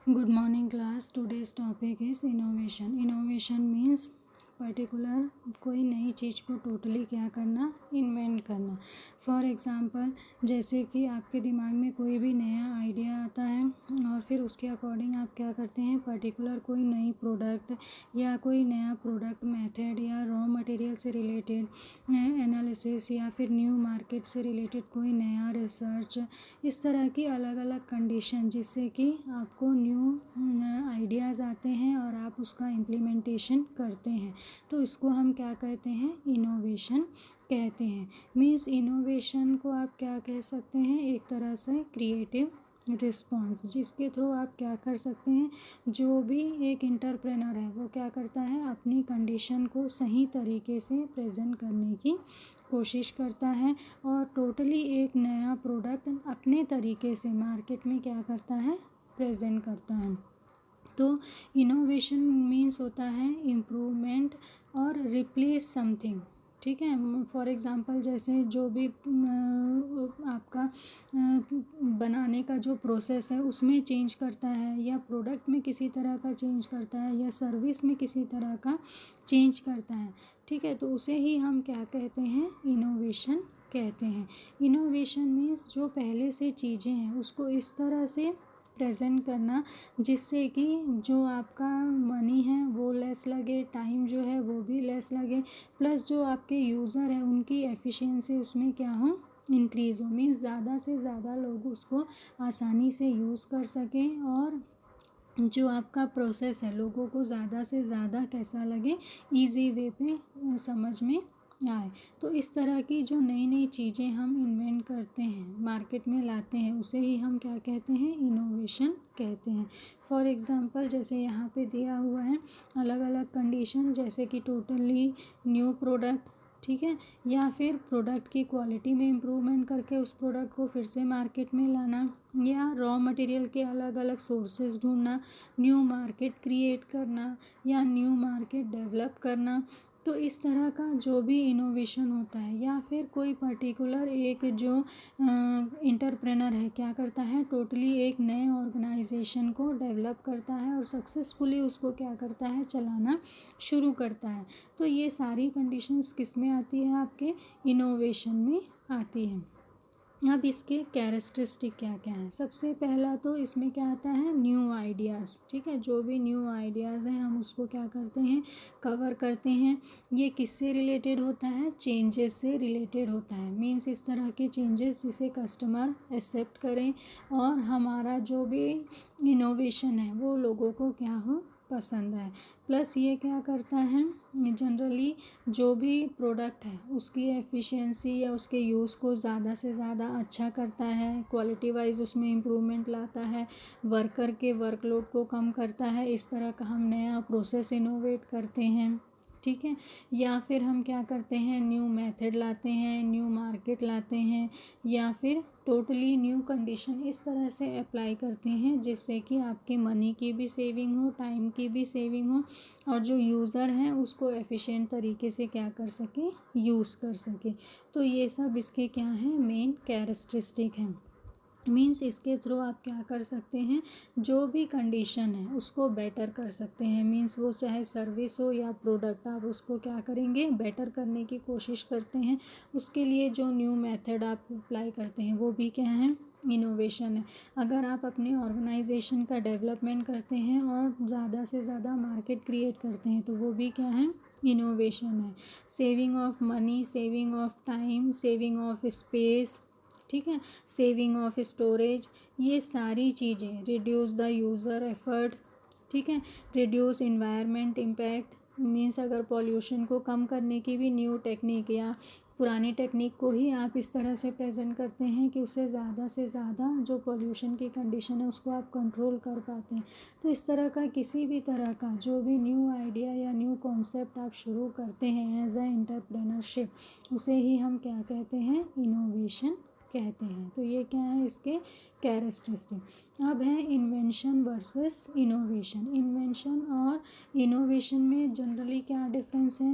Good morning class. Today's topic is innovation. Innovation means particular कोई नई चीज़ को totally क्या करना, इन्वेंट करना. फॉर एग्ज़ाम्पल जैसे कि आपके दिमाग में कोई भी नया आइडिया आता है और फिर उसके अकॉर्डिंग आप क्या करते हैं, पर्टिकुलर कोई नई प्रोडक्ट या कोई नया प्रोडक्ट मेथड या रॉ मटेरियल से रिलेटेड एनालिसिस या फिर न्यू मार्केट से रिलेटेड कोई नया रिसर्च, इस तरह की अलग अलग कंडीशन जिससे कि आपको न्यू आइडियाज़ आते हैं और आप उसका इम्प्लीमेंटेशन करते हैं. तो इसको हम क्या कहते हैं, इनोवेशन कहते हैं. मीन्स इनोवेशन को आप क्या कह सकते हैं, एक तरह से क्रिएटिव रिस्पॉन्स, जिसके थ्रू आप क्या कर सकते हैं, जो भी एक एंटरप्रेन्योर है वो क्या करता है, अपनी कंडीशन को सही तरीके से प्रेजेंट करने की कोशिश करता है और टोटली एक नया प्रोडक्ट अपने तरीके से मार्केट में क्या करता है, प्रेजेंट करता है. तो इनोवेशन मीन्स होता है इम्प्रूवमेंट और रिप्लेस समथिंग. ठीक है. फॉर एग्ज़ाम्पल जैसे जो भी आपका बनाने का जो प्रोसेस है उसमें चेंज करता है, या प्रोडक्ट में किसी तरह का चेंज करता है, या सर्विस में किसी तरह का चेंज करता है. ठीक है. तो उसे ही हम क्या कहते हैं, इनोवेशन कहते हैं. इनोवेशन मीन्स जो पहले से चीज़ें हैं उसको इस तरह से प्रेजेंट करना जिससे कि जो आपका मनी है वो लेस लगे, टाइम जो है वो भी लेस लगे, प्लस जो आपके यूज़र हैं उनकी एफिशिएंसी उसमें क्या हो, इंक्रीज़ हो. मीन्स ज़्यादा से ज़्यादा लोग उसको आसानी से यूज़ कर सकें और जो आपका प्रोसेस है लोगों को ज़्यादा से ज़्यादा कैसा लगे, ईज़ी वे पे समझ में आए. तो इस तरह की जो नई नई चीज़ें हम इन्वेंट करते हैं, मार्केट में लाते हैं, उसे ही हम क्या कहते हैं, इनोवेशन कहते हैं. फॉर एग्ज़ाम्पल जैसे यहाँ पे दिया हुआ है अलग अलग कंडीशन, जैसे कि टोटली न्यू प्रोडक्ट. ठीक है. या फिर प्रोडक्ट की क्वालिटी में इम्प्रूवमेंट करके उस प्रोडक्ट को फिर से मार्केट में लाना, या रॉ मटेरियल के अलग अलग सोर्सेज ढूंढना, न्यू मार्केट क्रिएट करना, या न्यू मार्केट डेवलप करना. तो इस तरह का जो भी इनोवेशन होता है, या फिर कोई पर्टिकुलर एक जो एंटरप्रेनर है क्या करता है, टोटली एक नए ऑर्गेनाइजेशन को डेवलप करता है और सक्सेसफुली उसको क्या करता है, चलाना शुरू करता है. तो ये सारी कंडीशंस किस में आती है, आपके इनोवेशन में आती है. अब इसके कैरेक्टरिस्टिक क्या क्या हैं. सबसे पहला तो इसमें क्या आता है, न्यू आइडियाज़. ठीक है. जो भी न्यू आइडियाज़ हैं हम उसको क्या करते हैं, कवर करते हैं. ये किससे रिलेटेड होता है, चेंजेस से रिलेटेड होता है. मीन्स इस तरह के चेंजेस जिसे कस्टमर एक्सेप्ट करें और हमारा जो भी इनोवेशन है वो लोगों को क्या हो, पसंद है. प्लस ये क्या करता है, जनरली जो भी प्रोडक्ट है उसकी एफिशिएंसी या उसके यूज़ को ज़्यादा से ज़्यादा अच्छा करता है, क्वालिटी वाइज उसमें इम्प्रूवमेंट लाता है, वर्कर के वर्कलोड को कम करता है. इस तरह का हम नया प्रोसेस इनोवेट करते हैं. ठीक है. या फिर हम क्या करते हैं, न्यू मेथड लाते हैं, न्यू मार्केट लाते हैं, या फिर टोटली न्यू कंडीशन इस तरह से अप्लाई करते हैं जिससे कि आपके मनी की भी सेविंग हो, टाइम की भी सेविंग हो, और जो यूज़र हैं उसको एफिशिएंट तरीके से क्या कर सके, यूज़ कर सके. तो ये सब इसके क्या हैं, मेन कैरेक्टरिस्टिक हैं. मीन्स इसके थ्रू आप क्या कर सकते हैं, जो भी कंडीशन है उसको बेटर कर सकते हैं. मीन्स वो चाहे सर्विस हो या प्रोडक्ट, आप उसको क्या करेंगे, बेटर करने की कोशिश करते हैं. उसके लिए जो न्यू मेथड आप अप्लाई करते हैं वो भी क्या है, इनोवेशन है. अगर आप अपने ऑर्गेनाइजेशन का डेवलपमेंट करते हैं और ज़्यादा से ज़्यादा मार्केट क्रिएट करते हैं तो वो भी क्या है, इनोवेशन है. Saving of money, saving of time, saving of space. ठीक है. सेविंग ऑफ स्टोरेज, ये सारी चीज़ें, रिड्यूस द यूज़र एफर्ट. ठीक है. Reduce environment impact. मीन्स अगर पॉल्यूशन को कम करने की भी न्यू टेक्निक या पुरानी टेक्निक को ही आप इस तरह से प्रेजेंट करते हैं कि उससे ज़्यादा से ज़्यादा जो पॉल्यूशन की कंडीशन है उसको आप कंट्रोल कर पाते हैं. तो इस तरह का किसी भी तरह का जो भी न्यू आइडिया या न्यू कॉन्सेप्ट आप शुरू करते हैं एज अ एंटरप्रेन्योरशिप, उसे ही हम क्या कहते हैं, इनोवेशन कहते हैं. तो ये क्या है, इसके कैरेक्टरिस्टिक. अब है इन्वेंशन वर्सेस इनोवेशन. इन्वेंशन और इनोवेशन में जनरली क्या डिफरेंस है.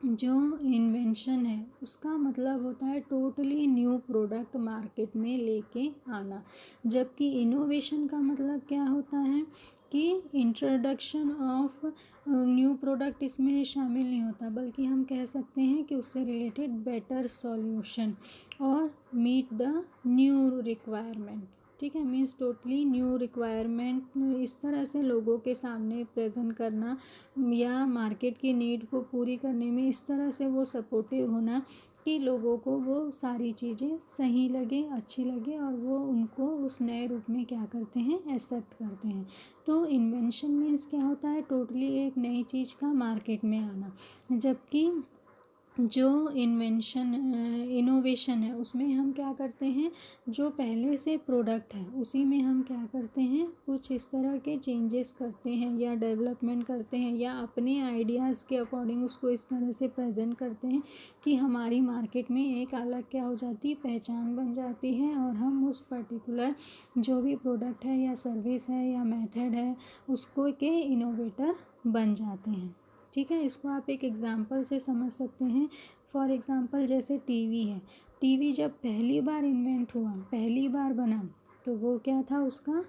जो इन्वेंशन है उसका मतलब होता है टोटली न्यू प्रोडक्ट मार्केट में लेके आना, जबकि इनोवेशन का मतलब क्या होता है कि इंट्रोडक्शन ऑफ न्यू प्रोडक्ट इसमें शामिल नहीं होता, बल्कि हम कह सकते हैं कि उससे रिलेटेड बेटर सॉल्यूशन और मीट द न्यू रिक्वायरमेंट। ठीक है, मीन्स टोटली न्यू रिक्वायरमेंट इस तरह से लोगों के सामने प्रेजेंट करना या मार्केट की नीड को पूरी करने में इस तरह से वो सपोर्टिव होना कि लोगों को वो सारी चीज़ें सही लगे, अच्छी लगे और वो उनको उस नए रूप में क्या करते हैं, एक्सेप्ट करते हैं। तो इन्वेंशन मीन्स क्या होता है, टोटली एक नई चीज़ का मार्केट में आना, जबकि जो इनोवेशन है उसमें हम क्या करते हैं, जो पहले से प्रोडक्ट है उसी में हम क्या करते हैं, कुछ इस तरह के चेंजेस करते हैं या डेवलपमेंट करते हैं या अपने आइडियाज़ के अकॉर्डिंग उसको इस तरह से प्रेजेंट करते हैं कि हमारी मार्केट में एक अलग क्या हो जाती है, पहचान बन जाती है और हम उस पर्टिकुलर जो भी प्रोडक्ट है या सर्विस है या मेथड है उसको के इनोवेटर बन जाते हैं। ठीक है, इसको आप एक एग्ज़ाम्पल से समझ सकते हैं। फॉर एग्ज़ाम्पल जैसे टीवी है, टीवी जब पहली बार इन्वेंट हुआ, पहली बार बना, तो वो क्या था, उसका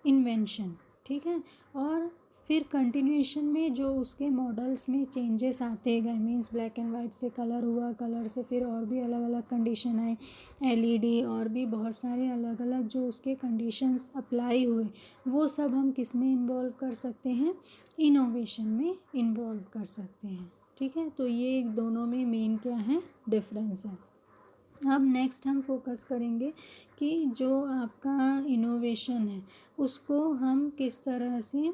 इन्वेंशन। ठीक है, और फिर कंटिन्यूएशन में जो उसके मॉडल्स में चेंजेस आते गए, मीन्स ब्लैक एंड वाइट से कलर हुआ, कलर से फिर और भी अलग अलग कंडीशन आए, एलईडी और भी बहुत सारे अलग अलग जो उसके कंडीशंस अप्लाई हुए, वो सब हम किस में इन्वॉल्व कर सकते हैं, इनोवेशन में इन्वॉल्व कर सकते हैं। ठीक है, तो ये दोनों में मेन क्या है, डिफरेंस है। अब नेक्स्ट हम फोकस करेंगे कि जो आपका इनोवेशन है उसको हम किस तरह से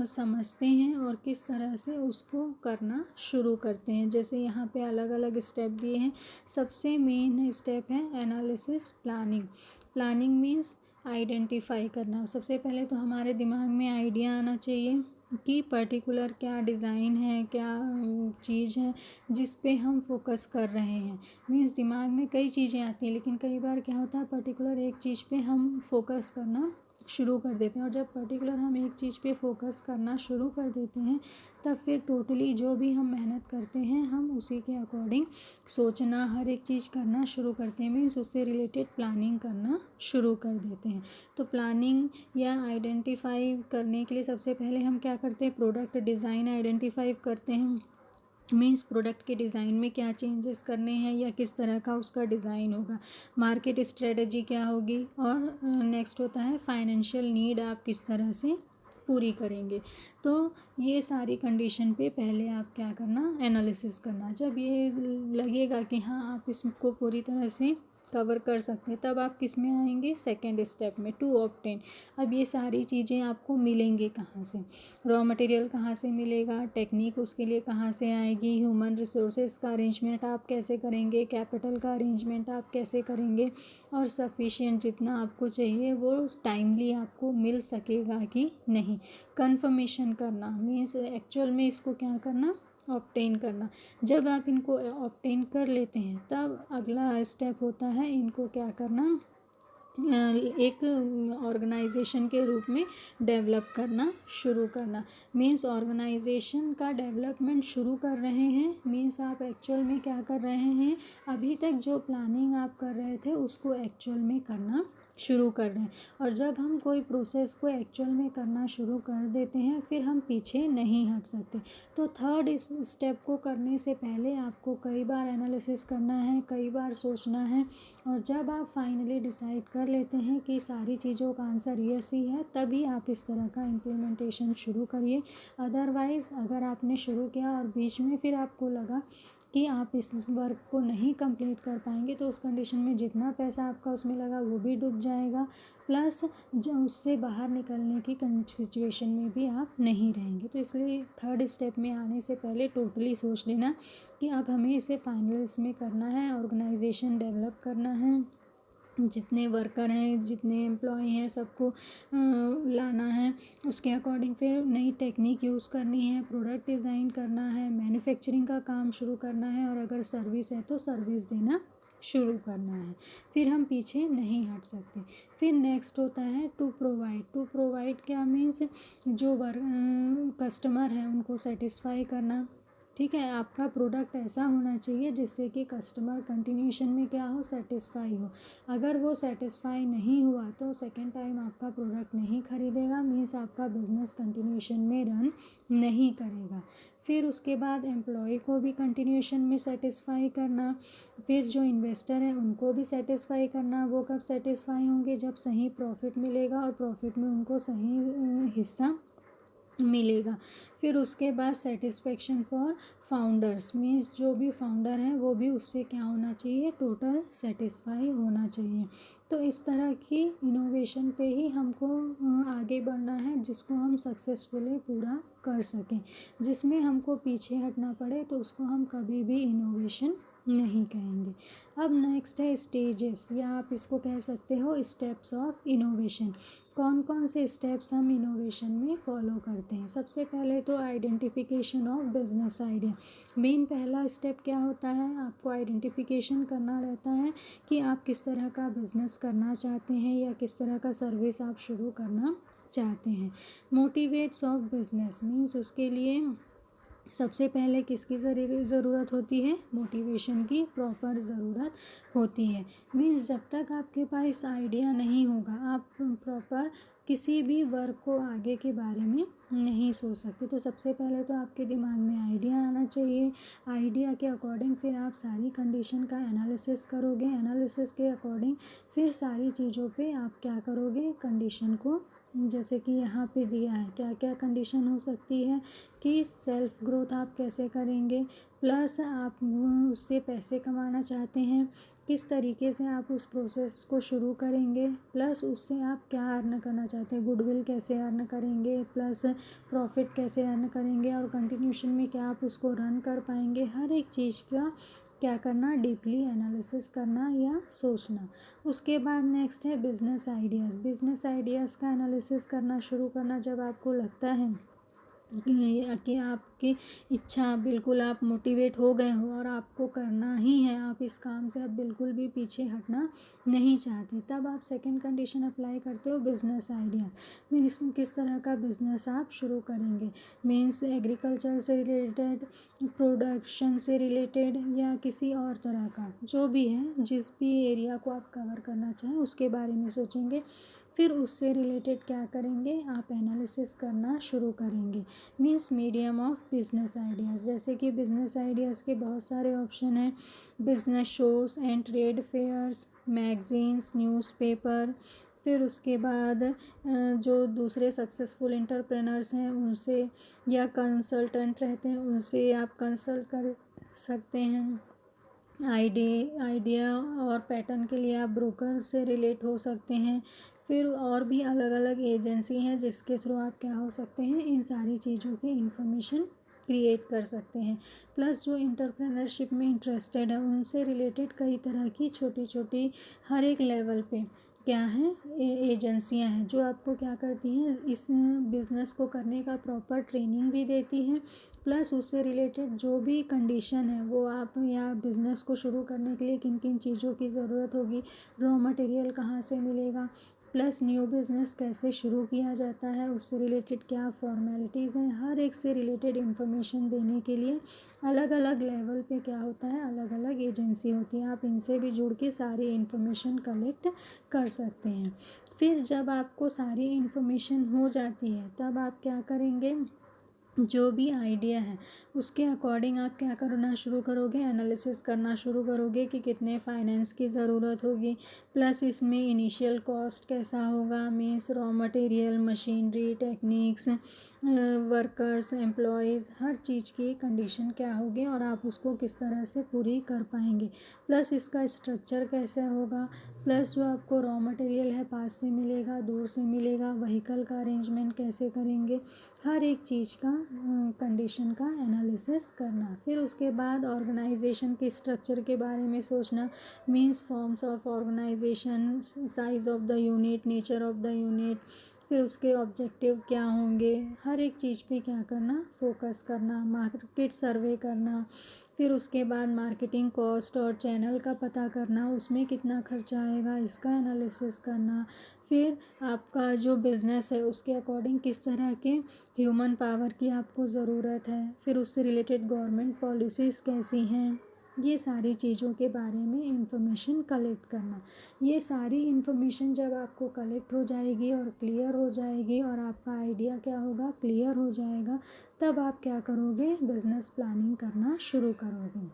समझते हैं और किस तरह से उसको करना शुरू करते हैं। जैसे यहाँ पे अलग अलग स्टेप दिए हैं। सबसे मेन स्टेप है analysis planning. Planning means identify करना। सबसे पहले तो हमारे दिमाग में आइडिया आना चाहिए कि पर्टिकुलर क्या डिज़ाइन है, क्या चीज़ है जिस पे हम फोकस कर रहे हैं। मीन्स दिमाग में कई चीज़ें आती हैं, लेकिन कई बार क्या होता है, पर्टिकुलर एक चीज़ पे हम फोकस करना शुरू कर देते हैं, और जब पर्टिकुलर हम एक चीज़ पे फोकस करना शुरू कर देते हैं तब फिर टोटली जो भी हम मेहनत करते हैं हम उसी के अकॉर्डिंग सोचना, हर एक चीज़ करना शुरू करते हैं। मीन्स उससे रिलेटेड प्लानिंग करना शुरू कर देते हैं। तो प्लानिंग या आइडेंटिफाई करने के लिए सबसे पहले हम क्या करते हैं, प्रोडक्ट डिज़ाइन आइडेंटिफाई करते हैं। मीन्स प्रोडक्ट के डिज़ाइन में क्या चेंजेस करने हैं या किस तरह का उसका डिज़ाइन होगा, मार्केट स्ट्रेटजी क्या होगी, और नेक्स्ट होता है फाइनेंशियल नीड आप किस तरह से पूरी करेंगे। तो ये सारी कंडीशन पे पहले आप क्या करना, एनालिसिस करना। जब ये लगेगा कि हाँ आप इसको पूरी तरह से कवर कर सकते हैं, तब आप किस में आएंगे, सेकेंड स्टेप में, टू ऑब्टेन। अब ये सारी चीज़ें आपको मिलेंगी कहाँ से, रॉ मटेरियल कहाँ से मिलेगा, टेक्निक उसके लिए कहाँ से आएगी, ह्यूमन रिसोर्सेज का अरेंजमेंट आप कैसे करेंगे, कैपिटल का अरेंजमेंट आप कैसे करेंगे, और सफिशिएंट जितना आपको चाहिए वो टाइमली आपको मिल सकेगा कि नहीं। कंफर्मेशन करना मीन्स एक्चुअल में इसको क्या करना, ऑब्टेन करना। जब आप इनको ऑब्टेन कर लेते हैं तब अगला स्टेप होता है इनको क्या करना, एक ऑर्गेनाइजेशन के रूप में डेवलप करना शुरू करना। मीन्स ऑर्गेनाइजेशन का डेवलपमेंट शुरू कर रहे हैं, मीन्स आप एक्चुअल में क्या कर रहे हैं, अभी तक जो प्लानिंग आप कर रहे थे उसको एक्चुअल में करना शुरू कर रहे हैं। और जब हम कोई प्रोसेस को एक्चुअल में करना शुरू कर देते हैं फिर हम पीछे नहीं हट सकते। तो थर्ड इस स्टेप को करने से पहले आपको कई बार एनालिसिस करना है, कई बार सोचना है, और जब आप फाइनली डिसाइड कर लेते हैं कि सारी चीज़ों का आंसर यस ही है, तभी आप इस तरह का इम्प्लीमेंटेशन शुरू करिए। अदरवाइज़ अगर आपने शुरू किया और बीच में फिर आपको लगा कि आप इस वर्क को नहीं कंप्लीट कर पाएंगे, तो उस कंडीशन में जितना पैसा आपका उसमें लगा वो भी डूब जाएगा, प्लस जो उससे बाहर निकलने की सिचुएशन में भी आप नहीं रहेंगे। तो इसलिए थर्ड स्टेप में आने से पहले टोटली सोच लेना कि अब हमें इसे फाइनल इसमें करना है, ऑर्गेनाइजेशन डेवलप करना है, जितने वर्कर हैं, जितने एम्प्लॉय हैं, सबको लाना है, उसके अकॉर्डिंग फिर नई टेक्निक यूज़ करनी है, प्रोडक्ट डिज़ाइन करना है, मैन्युफैक्चरिंग का काम शुरू करना है, और अगर सर्विस है तो सर्विस देना शुरू करना है। फिर हम पीछे नहीं हट सकते। फिर नेक्स्ट होता है टू प्रोवाइड। टू प्रोवाइड क्या मीन्स, जो कस्टमर है उनको सेटिस्फाई करना, ठीक है। आपका प्रोडक्ट ऐसा होना चाहिए जिससे कि कस्टमर कंटिन्यूएशन में क्या हो, सेटिस्फाई हो। अगर वो सेटिस्फाई नहीं हुआ तो सेकेंड टाइम आपका प्रोडक्ट नहीं खरीदेगा, मीन्स आपका बिजनेस कंटिन्यूएशन में रन नहीं करेगा। फिर उसके बाद एम्प्लॉय को भी कंटिन्यूएशन में सेटिस्फाई करना, फिर जो इन्वेस्टर है उनको भी सेटिस्फाई करना। वो कब सेटिस्फाई होंगे, जब सही प्रॉफिट मिलेगा और प्रॉफिट में उनको सही हिस्सा मिलेगा। फिर उसके बाद सेटिस्फेक्शन फॉर फाउंडर्स, मीन्स जो भी फाउंडर हैं वो भी उससे क्या होना चाहिए, टोटल सेटिस्फाई होना चाहिए। तो इस तरह की इनोवेशन पे ही हमको आगे बढ़ना है जिसको हम सक्सेसफुली पूरा कर सकें। जिसमें हमको पीछे हटना पड़े तो उसको हम कभी भी इनोवेशन नहीं कहेंगे। अब नेक्स्ट है स्टेजेस, या आप इसको कह सकते हो स्टेप्स ऑफ इनोवेशन। कौन कौन से स्टेप्स हम इनोवेशन में फॉलो करते हैं। सबसे पहले तो identification of business idea. Main पहला स्टेप क्या होता है, आपको आइडेंटिफिकेशन करना रहता है कि आप किस तरह का बिजनेस करना चाहते हैं या किस तरह का सर्विस आप शुरू करना चाहते हैं। मोटिवेट्स ऑफ बिजनेस मीन्स उसके लिए सबसे पहले किसकी ज़रूरत होती है, मोटिवेशन की प्रॉपर ज़रूरत होती है। मीन्स जब तक आपके पास आइडिया नहीं होगा आप प्रॉपर किसी भी वर्क को आगे के बारे में नहीं सोच सकते। तो सबसे पहले तो आपके दिमाग में आइडिया आना चाहिए। आइडिया के अकॉर्डिंग फिर आप सारी कंडीशन का एनालिसिस करोगे। एनालिसिस के अकॉर्डिंग फिर सारी चीज़ों पे आप क्या करोगे, कंडीशन को, जैसे कि यहाँ पे दिया है क्या क्या कंडीशन हो सकती है कि सेल्फ ग्रोथ आप कैसे करेंगे, प्लस आप उससे पैसे कमाना चाहते हैं, किस तरीके से आप उस प्रोसेस को शुरू करेंगे, प्लस उससे आप क्या अर्न करना चाहते हैं, गुडविल कैसे अर्न करेंगे, प्लस प्रॉफिट कैसे अर्न करेंगे, और कंटिन्यूशन में क्या आप उसको रन कर पाएंगे। हर एक चीज़ का क्या करना, डीपली एनालिसिस करना या सोचना। उसके बाद नेक्स्ट है बिजनेस आइडियाज़। बिजनेस आइडियाज़ का एनालिसिस करना शुरू करना जब आपको लगता है कि आपकी इच्छा बिल्कुल, आप मोटिवेट हो गए हो और आपको करना ही है, आप इस काम से अब बिल्कुल भी पीछे हटना नहीं चाहते, तब आप सेकंड कंडीशन अप्लाई करते हो बिजनेस आइडिया। मीन्स किस तरह का बिजनेस आप शुरू करेंगे, मीन्स एग्रीकल्चर से रिलेटेड, प्रोडक्शन से रिलेटेड, या किसी और तरह का, जो भी है, जिस भी एरिया को आप कवर करना चाहें उसके बारे में सोचेंगे। फिर उससे रिलेटेड क्या करेंगे, आप एनालिसिस करना शुरू करेंगे। Means medium of business ideas, जैसे कि बिजनेस आइडियाज़ के बहुत सारे ऑप्शन हैं। Business shows and trade fairs, magazines, newspaper. फिर उसके बाद जो दूसरे सक्सेसफुल एंटरप्रेनर्स हैं उनसे, या कंसल्टेंट रहते हैं उनसे आप कंसल्ट कर सकते हैं। आइडिया और पैटर्न के लिए आप ब्रोकर से रिलेट हो सकते हैं। फिर और भी अलग अलग एजेंसी हैं जिसके थ्रू आप क्या हो सकते हैं, इन सारी चीज़ों की इंफॉर्मेशन क्रिएट कर सकते हैं। प्लस जो इंटरप्रेनरशिप में इंटरेस्टेड है उनसे रिलेटेड कई तरह की छोटी छोटी हर एक लेवल पे क्या हैं, एजेंसियां हैं जो आपको क्या करती हैं, इस बिज़नेस को करने का प्रॉपर ट्रेनिंग भी देती हैं। प्लस उससे रिलेटेड जो भी कंडीशन है वो आप, या बिज़नेस को शुरू करने के लिए किन किन चीज़ों की ज़रूरत होगी, रॉ मटेरियल कहाँ से मिलेगा, प्लस न्यू बिज़नेस कैसे शुरू किया जाता है, उससे रिलेटेड क्या फॉर्मेलिटीज़ हैं, हर एक से रिलेटेड इन्फॉर्मेशन देने के लिए अलग अलग लेवल पे क्या होता है, अलग अलग एजेंसी होती है। आप इनसे भी जुड़ के सारी इन्फॉर्मेशन कलेक्ट कर सकते हैं। फिर जब आपको सारी इन्फॉर्मेशन हो जाती है तब आप क्या करेंगे, जो भी आइडिया है उसके अकॉर्डिंग आप क्या करना शुरू करोगे, एनालिसिस करना शुरू करोगे कि कितने फाइनेंस की ज़रूरत होगी, प्लस इसमें इनिशियल कॉस्ट कैसा होगा, means raw material, machinery, techniques, workers, employees, हर चीज़ की कंडीशन क्या होगी और आप उसको किस तरह से पूरी कर पाएंगे, प्लस इसका स्ट्रक्चर कैसे होगा, प्लस जो आपको रॉ मटेरियल है पास से मिलेगा, दूर से मिलेगा, व्हीकल का अरेंजमेंट कैसे करेंगे, हर एक चीज़ का कंडीशन का एनालिसिस करना। फिर उसके बाद ऑर्गेनाइजेशन के स्ट्रक्चर के बारे में सोचना, means forms of organisation, size of the unit, nature of the unit, फिर उसके ऑब्जेक्टिव क्या होंगे, हर एक चीज़ पे क्या करना, फोकस करना, मार्केट सर्वे करना। फिर उसके बाद मार्केटिंग कॉस्ट और चैनल का पता करना, उसमें कितना खर्चा आएगा इसका एनालिसिस करना। फिर आपका जो बिज़नेस है उसके अकॉर्डिंग किस तरह के ह्यूमन पावर की आपको ज़रूरत है, फिर उससे रिलेटेड गवर्नमेंट पॉलिसीज़ कैसी हैं, ये सारी चीज़ों के बारे में इंफॉर्मेशन कलेक्ट करना। ये सारी इन्फॉर्मेशन जब आपको कलेक्ट हो जाएगी और क्लियर हो जाएगी और आपका आइडिया क्या होगा, क्लियर हो जाएगा, तब आप क्या करोगे, बिज़नेस प्लानिंग करना शुरू करोगे।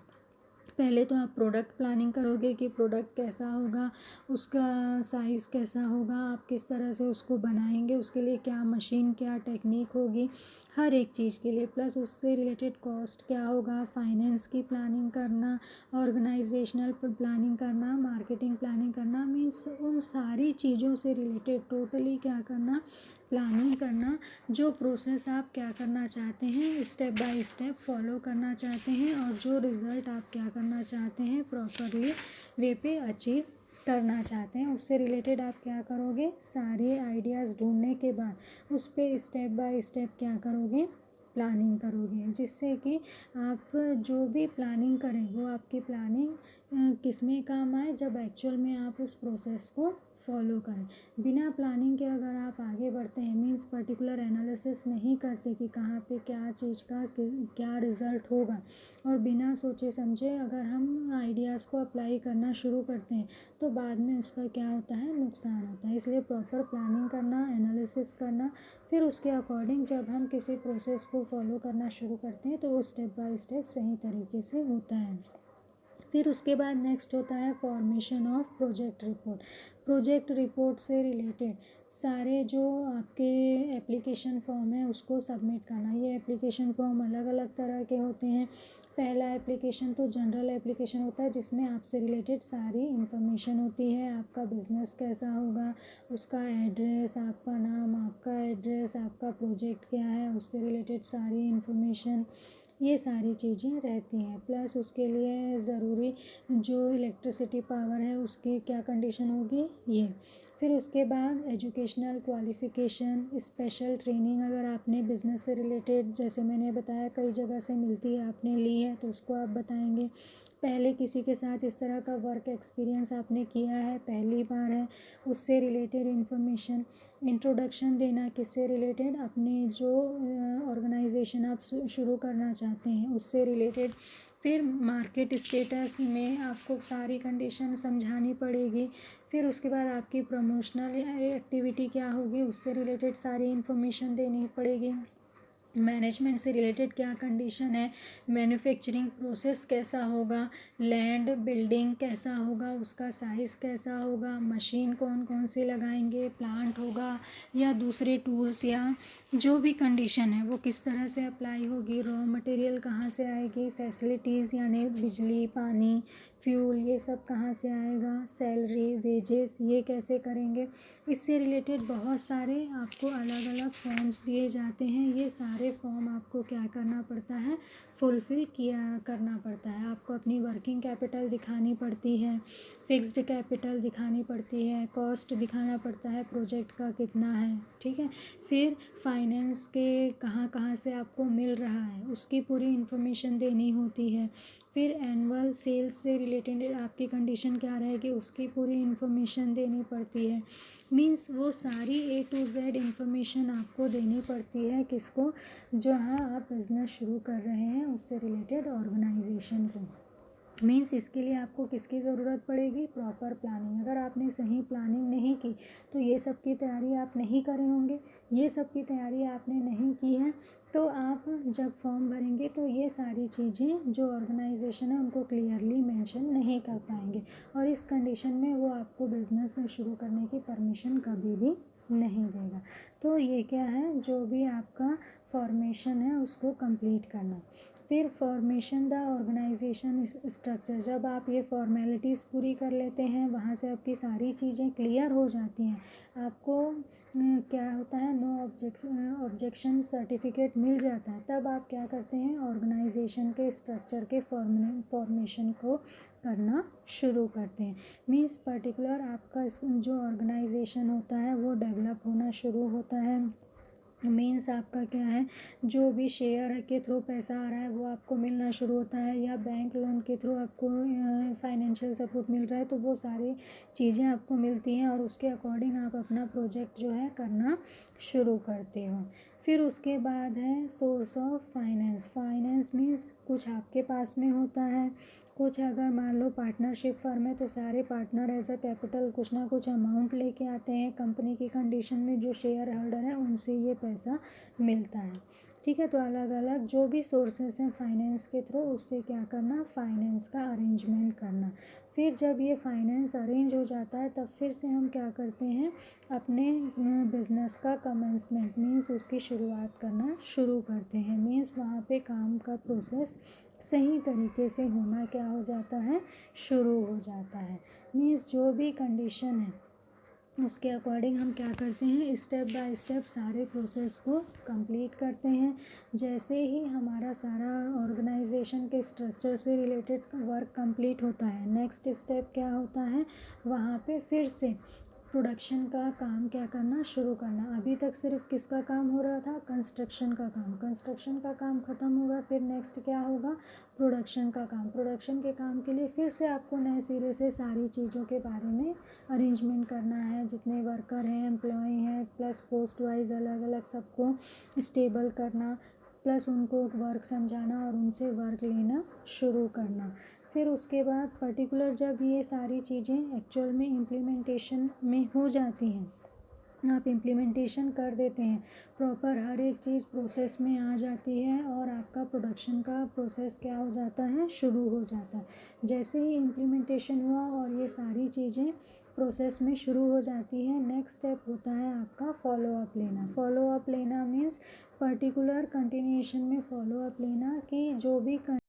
पहले तो आप प्रोडक्ट प्लानिंग करोगे कि प्रोडक्ट कैसा होगा, उसका साइज़ कैसा होगा, आप किस तरह से उसको बनाएंगे, उसके लिए क्या मशीन, क्या टेक्निक होगी, हर एक चीज़ के लिए। प्लस उससे रिलेटेड कॉस्ट क्या होगा, फाइनेंस की प्लानिंग करना, ऑर्गेनाइजेशनल प्लानिंग करना, मार्केटिंग प्लानिंग करना, मीन्स उन सारी चीज़ों से रिलेटेड टोटली क्या करना, प्लानिंग करना। जो प्रोसेस आप क्या करना चाहते हैं, स्टेप बाय स्टेप फॉलो करना चाहते हैं, और जो रिज़ल्ट आप क्या करना चाहते हैं, प्रॉपरली वे पे अचीव करना चाहते हैं, उससे रिलेटेड आप क्या करोगे, सारे आइडियाज़ ढूंढने के बाद उस पे स्टेप बाय स्टेप क्या करोगे, प्लानिंग करोगे, जिससे कि आप जो भी प्लानिंग करें वो आपकी प्लानिंग किस में काम आए, जब एक्चुअल में आप उस प्रोसेस को फॉलो करें। बिना प्लानिंग के अगर आप आगे बढ़ते हैं, मीन्स पर्टिकुलर एनालिसिस नहीं करते कि कहाँ पे क्या चीज़ का क्या रिज़ल्ट होगा, और बिना सोचे समझे अगर हम आइडियाज़ को अप्लाई करना शुरू करते हैं, तो बाद में उसका क्या होता है, नुकसान होता है। इसलिए प्रॉपर प्लानिंग करना, एनालिसिस करना, फिर उसके अकॉर्डिंग जब हम किसी प्रोसेस को फॉलो करना शुरू करते हैं तो वो स्टेप बाय स्टेप सही तरीके से होता है। फिर उसके बाद नेक्स्ट होता है formation of project report. Project report से रिलेटेड सारे जो आपके एप्लीकेशन फॉर्म है उसको सबमिट करना। ये एप्लीकेशन फॉर्म अलग अलग तरह के होते हैं। पहला एप्लीकेशन तो जनरल एप्लीकेशन होता है, जिसमें आपसे रिलेटेड सारी इन्फॉर्मेशन होती है, आपका बिजनेस कैसा होगा, उसका एड्रेस, आपका नाम, आपका एड्रेस, आपका प्रोजेक्ट क्या है, उससे रिलेटेड सारी इन्फॉर्मेशन, ये सारी चीज़ें रहती हैं। प्लस उसके लिए ज़रूरी जो इलेक्ट्रिसिटी पावर है उसकी क्या कंडीशन होगी, ये। फिर उसके बाद एजुकेशनल क्वालिफ़िकेशन, स्पेशल ट्रेनिंग अगर आपने बिज़नेस से रिलेटेड, जैसे मैंने बताया कई जगह से मिलती है, आपने ली है तो उसको आप बताएंगे। पहले किसी के साथ इस तरह का वर्क एक्सपीरियंस आपने किया है, पहली बार है, उससे रिलेटेड इन्फॉर्मेशन। इंट्रोडक्शन देना किससे रिलेटेड, अपने जो ऑर्गेनाइजेशन आप शुरू करना चाहते हैं उससे रिलेटेड। फिर मार्केट स्टेटस में आपको सारी कंडीशन समझानी पड़ेगी। फिर उसके बाद आपकी प्रमोशनल एक्टिविटी क्या होगी, उससे रिलेटेड सारी इन्फॉर्मेशन देनी पड़ेगी। मैनेजमेंट से रिलेटेड क्या कंडीशन है, मैन्युफैक्चरिंग प्रोसेस कैसा होगा, लैंड बिल्डिंग कैसा होगा, उसका साइज़ कैसा होगा, मशीन कौन कौन सी लगाएंगे, प्लांट होगा या दूसरे टूल्स, या जो भी कंडीशन है वो किस तरह से अप्लाई होगी, रॉ मटेरियल कहाँ से आएगी, फैसिलिटीज़ यानी बिजली, पानी, फ्यूल, ये सब कहाँ से आएगा, सैलरी, वेजेस, ये कैसे करेंगे। इससे रिलेटेड बहुत सारे आपको अलग अलग फॉर्म्स दिए जाते हैं। ये सारे फॉर्म आपको क्या करना पड़ता है, फुलफ़िल करना पड़ता है। आपको अपनी वर्किंग कैपिटल दिखानी पड़ती है, फिक्स्ड कैपिटल दिखानी पड़ती है, कॉस्ट दिखाना पड़ता है प्रोजेक्ट का कितना है, ठीक है। फिर फाइनेंस के कहाँ कहाँ से आपको मिल रहा है उसकी पूरी इन्फॉर्मेशन देनी होती है। फिर एनुअल सेल्स से रिलेटेड आपकी कंडीशन क्या रहेगी उसकी पूरी इन्फॉर्मेशन देनी पड़ती है। मीन्स वो सारी A to Z इन्फॉर्मेशन आपको देनी पड़ती है, किसको, जहाँ आप बिज़नेस शुरू कर रहे हैं उससे रिलेटेड ऑर्गेनाइजेशन को। मीन्स इसके लिए आपको किसकी ज़रूरत पड़ेगी, प्रॉपर प्लानिंग। अगर आपने सही प्लानिंग नहीं की तो ये सब की तैयारी आप नहीं करे होंगे, ये सब की तैयारी आपने नहीं की है, तो आप जब फॉर्म भरेंगे तो ये सारी चीज़ें जो ऑर्गेनाइजेशन है उनको क्लियरली मेंशन नहीं कर पाएंगे, और इस कंडीशन में वो आपको बिज़नेस शुरू करने की परमिशन कभी भी नहीं देगा। तो ये क्या है, जो भी आपका फॉर्मेशन है उसको कंप्लीट करना। फिर फॉर्मेशन द ऑर्गेनाइजेशन स्ट्रक्चर, जब आप ये फॉर्मेलिटीज़ पूरी कर लेते हैं, वहाँ से आपकी सारी चीज़ें क्लियर हो जाती हैं, आपको क्या होता है, नो ऑब्जेक्शन सर्टिफिकेट मिल जाता है, तब आप क्या करते हैं, ऑर्गेनाइजेशन के स्ट्रक्चर के फॉर्मेशन को करना शुरू करते हैं। मीन्स पर्टिकुलर आपका जो ऑर्गेनाइजेशन होता है वो डेवलप होना शुरू होता है। मीन्स आपका क्या है, जो भी शेयर के थ्रू पैसा आ रहा है वो आपको मिलना शुरू होता है, या बैंक लोन के थ्रू आपको फाइनेंशियल सपोर्ट मिल रहा है, तो वो सारी चीज़ें आपको मिलती हैं और उसके अकॉर्डिंग आप अपना प्रोजेक्ट जो है करना शुरू करते हो। फिर उसके बाद है source of finance. Finance means कुछ आपके पास में होता है, कुछ अगर मान लो पार्टनरशिप फर्म है तो सारे पार्टनर एज अ कैपिटल कुछ ना कुछ अमाउंट लेके आते हैं कंपनी की कंडीशन में, जो शेयर होल्डर है उनसे ये पैसा मिलता है। ठीक है, तो अलग अलग जो भी सोर्सेस हैं फाइनेंस के थ्रू, उससे क्या करना, फाइनेंस का अरेंजमेंट करना। फिर जब ये फाइनेंस अरेंज हो जाता है तब फिर से हम क्या करते हैं, अपने बिजनेस का कमेंसमेंट मीन्स उसकी शुरुआत करना शुरू करते हैं। मीन्स वहाँ पे काम का प्रोसेस सही तरीके से होना क्या हो जाता है, शुरू हो जाता है। मीन्स जो भी कंडीशन है उसके अकॉर्डिंग हम क्या करते हैं, स्टेप बाय स्टेप सारे प्रोसेस को कंप्लीट करते हैं। जैसे ही हमारा सारा ऑर्गेनाइजेशन के स्ट्रक्चर से रिलेटेड वर्क कंप्लीट होता है, नेक्स्ट स्टेप क्या होता है, वहाँ पे फिर से प्रोडक्शन का काम क्या करना, शुरू करना। अभी तक सिर्फ किसका काम हो रहा था, कंस्ट्रक्शन का काम। कंस्ट्रक्शन का काम ख़त्म होगा, फिर नेक्स्ट क्या होगा, प्रोडक्शन का काम। प्रोडक्शन के काम के लिए फिर से आपको नए सिरे से सारी चीज़ों के बारे में अरेंजमेंट करना है, जितने वर्कर हैं, एम्प्लॉय हैं, प्लस पोस्ट वाइज अलग अलग सबको स्टेबल करना, प्लस उनको वर्क समझाना और उनसे वर्क लेना शुरू करना। फिर उसके बाद पर्टिकुलर जब ये सारी चीज़ें एक्चुअल में इम्प्लीमेंटेशन में हो जाती हैं, आप इम्प्लीमेंटेशन कर देते हैं, प्रॉपर हर एक चीज़ प्रोसेस में आ जाती है और आपका प्रोडक्शन का प्रोसेस क्या हो जाता है, शुरू हो जाता है। जैसे ही इम्प्लीमेंटेशन हुआ और ये सारी चीज़ें प्रोसेस में शुरू हो जाती है, नेक्स्ट स्टेप होता है आपका फॉलो अप लेना। फॉलो अप लेना मीन्स पर्टिकुलर कंटिन्यूएशन में फॉलो अप लेना कि जो भी